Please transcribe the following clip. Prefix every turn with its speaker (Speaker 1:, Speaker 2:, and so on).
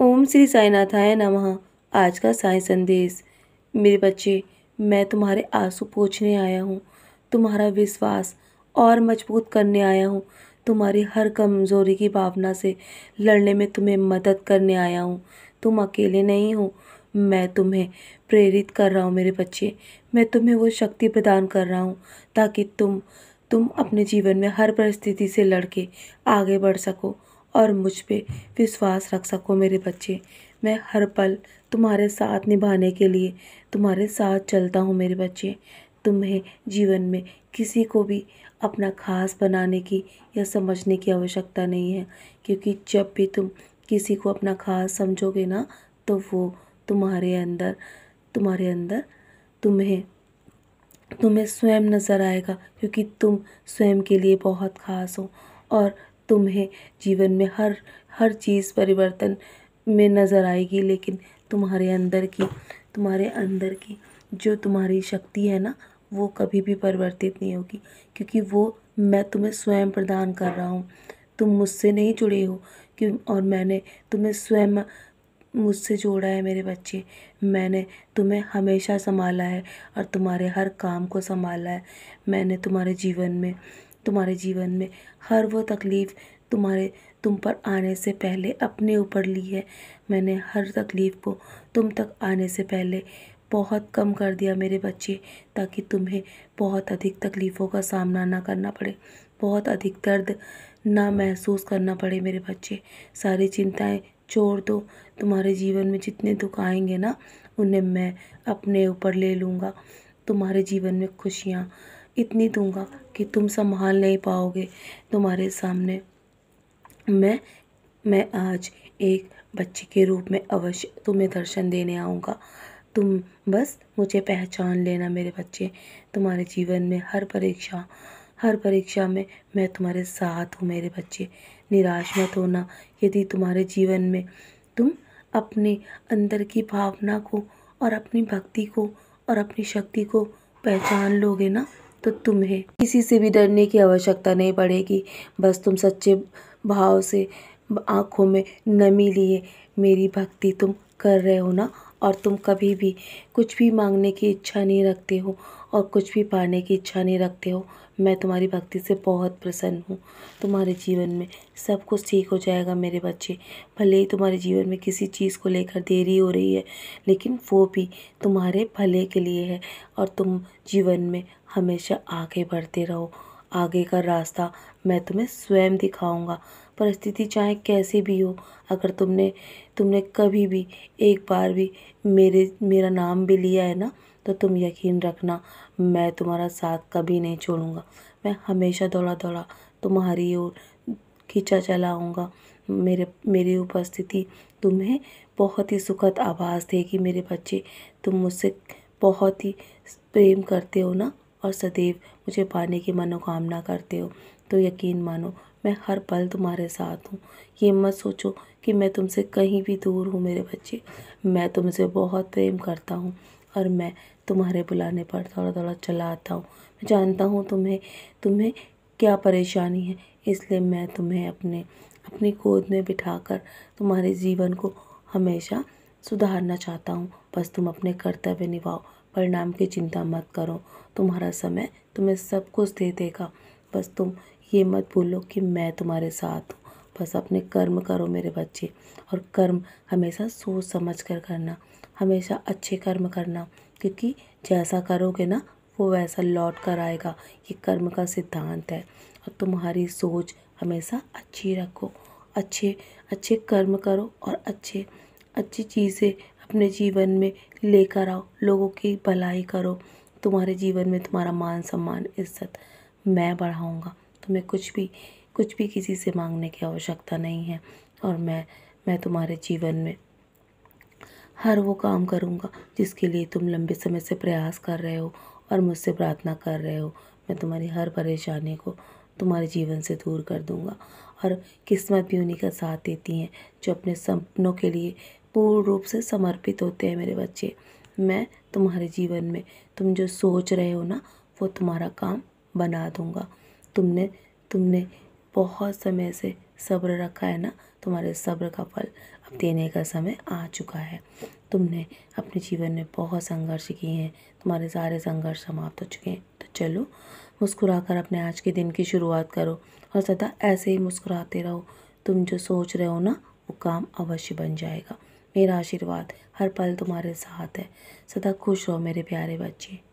Speaker 1: ओम श्री साईनाथाय नमः। आज का साई संदेश। मेरे बच्चे, मैं तुम्हारे आंसू पोंछने आया हूँ, तुम्हारा विश्वास और मजबूत करने आया हूँ, तुम्हारी हर कमज़ोरी की भावना से लड़ने में तुम्हें मदद करने आया हूँ। तुम अकेले नहीं हो, मैं तुम्हें प्रेरित कर रहा हूँ मेरे बच्चे। मैं तुम्हें वो शक्ति प्रदान कर रहा हूँ ताकि तुम अपने जीवन में हर परिस्थिति से लड़ के आगे बढ़ सको और मुझ पे विश्वास रख सको मेरे बच्चे। मैं हर पल तुम्हारे साथ निभाने के लिए तुम्हारे साथ चलता हूँ मेरे बच्चे। तुम्हें जीवन में किसी को भी अपना खास बनाने की या समझने की आवश्यकता नहीं है, क्योंकि जब भी तुम किसी को अपना खास समझोगे ना, तो वो तुम्हारे अंदर तुम्हें तुम्हें स्वयं नज़र आएगा, क्योंकि तुम स्वयं के लिए बहुत खास हो और तुम्हें जीवन में हर हर चीज़ परिवर्तन में नज़र आएगी। लेकिन तुम्हारे अंदर की जो तुम्हारी शक्ति है ना, वो कभी भी परिवर्तित नहीं होगी, क्योंकि वो मैं तुम्हें स्वयं प्रदान कर रहा हूँ। तुम मुझसे नहीं जुड़े हो क्यों, और मैंने तुम्हें स्वयं मुझसे जोड़ा है मेरे बच्चे। मैंने तुम्हें हमेशा संभाला है और तुम्हारे हर काम को संभाला है। मैंने तुम्हारे जीवन में हर वो तकलीफ़ तुम पर आने से पहले अपने ऊपर ली है। मैंने हर तकलीफ़ को तुम तक आने से पहले बहुत कम कर दिया मेरे बच्चे, ताकि तुम्हें बहुत अधिक तकलीफ़ों का सामना ना करना पड़े, बहुत अधिक दर्द ना महसूस करना पड़े मेरे बच्चे। सारी चिंताएं छोड़ दो। तुम्हारे जीवन में जितने दुख आएंगे ना, उन्हें मैं अपने ऊपर ले लूँगा। तुम्हारे जीवन में खुशियाँ इतनी दूँगा कि तुम संभाल नहीं पाओगे। तुम्हारे सामने मैं आज एक बच्चे के रूप में अवश्य तुम्हें दर्शन देने आऊँगा। तुम बस मुझे पहचान लेना मेरे बच्चे। तुम्हारे जीवन में हर परीक्षा में मैं तुम्हारे साथ हूँ मेरे बच्चे। निराश मत होना। यदि तुम्हारे जीवन में तुम अपने अंदर की भावना को और अपनी भक्ति को और अपनी शक्ति को पहचान लोगे ना, तो तुम्हें किसी से भी डरने की आवश्यकता नहीं पड़ेगी। बस तुम सच्चे भाव से आँखों में नमी लिए मेरी भक्ति तुम कर रहे हो ना, और तुम कभी भी कुछ भी मांगने की इच्छा नहीं रखते हो और कुछ भी पाने की इच्छा नहीं रखते हो। मैं तुम्हारी भक्ति से बहुत प्रसन्न हूँ। तुम्हारे जीवन में सब कुछ ठीक हो जाएगा मेरे बच्चे। भले ही तुम्हारे जीवन में किसी चीज़ को लेकर देरी हो रही है, लेकिन वो भी तुम्हारे भले के लिए है और तुम जीवन में हमेशा आगे बढ़ते रहो। आगे का रास्ता मैं तुम्हें स्वयं दिखाऊंगा। परिस्थिति चाहे कैसी भी हो, अगर तुमने कभी भी एक बार भी मेरा नाम भी लिया है ना, तो तुम यकीन रखना, मैं तुम्हारा साथ कभी नहीं छोड़ूंगा। मैं हमेशा दौड़ा दौड़ा तुम्हारी ओर खींचा चला आऊँगा। मेरी उपस्थिति तुम्हें बहुत ही सुखद आभास देगी मेरे बच्चे। तुम मुझसे बहुत ही प्रेम करते हो ना, और सदैव मुझे पाने की मनोकामना करते हो, तो यकीन मानो मैं हर पल तुम्हारे साथ हूँ। ये मत सोचो कि मैं तुमसे कहीं भी दूर हूँ मेरे बच्चे। मैं तुमसे बहुत प्रेम करता हूँ और मैं तुम्हारे बुलाने पर दौड़ा दौड़ा चला आता हूँ। मैं जानता हूँ तुम्हें क्या परेशानी है, इसलिए मैं तुम्हें अपनी गोद में बिठाकर तुम्हारे जीवन को हमेशा सुधारना चाहता हूँ। बस तुम अपने कर्तव्य निभाओ, परिणाम की चिंता मत करो। तुम्हारा समय तुम्हें सब कुछ दे देगा। बस तुम ये मत भूलो कि मैं तुम्हारे साथ हूँ। बस अपने कर्म करो मेरे बच्चे, और कर्म हमेशा सोच समझ कर करना, हमेशा अच्छे कर्म करना, क्योंकि जैसा करोगे ना, वो वैसा लौट कर आएगा। ये कर्म का सिद्धांत है। और तुम्हारी सोच हमेशा अच्छी रखो, अच्छे अच्छे कर्म करो और अच्छी चीज़ें अपने जीवन में लेकर आओ, लोगों की भलाई करो। तुम्हारे जीवन में तुम्हारा मान सम्मान इज्जत मैं बढ़ाऊँगा। तुम्हें कुछ भी किसी से मांगने की आवश्यकता नहीं है, और मैं तुम्हारे जीवन में हर वो काम करूँगा जिसके लिए तुम लंबे समय से प्रयास कर रहे हो और मुझसे प्रार्थना कर रहे हो। मैं तुम्हारी हर परेशानी को तुम्हारे जीवन से दूर कर दूँगा। और किस्मत भी उन्हीं का साथ देती हैं जो अपने सपनों के लिए पूर्ण रूप से समर्पित होते हैं मेरे बच्चे। मैं तुम्हारे जीवन में तुम जो सोच रहे हो ना, वो तुम्हारा काम बना दूँगा। तुमने बहुत समय से सब्र रखा है ना, तुम्हारे सब्र का फल अब देने का समय आ चुका है। तुमने अपने जीवन में बहुत संघर्ष किए हैं, तुम्हारे सारे संघर्ष समाप्त हो चुके हैं। तो चलो मुस्कुराकर अपने आज के दिन की शुरुआत करो और सदा ऐसे ही मुस्कुराते रहो। तुम जो सोच रहे हो ना, वो काम अवश्य बन जाएगा। मेरा आशीर्वाद हर पल तुम्हारे साथ है। सदा खुश रहो मेरे प्यारे बच्चे।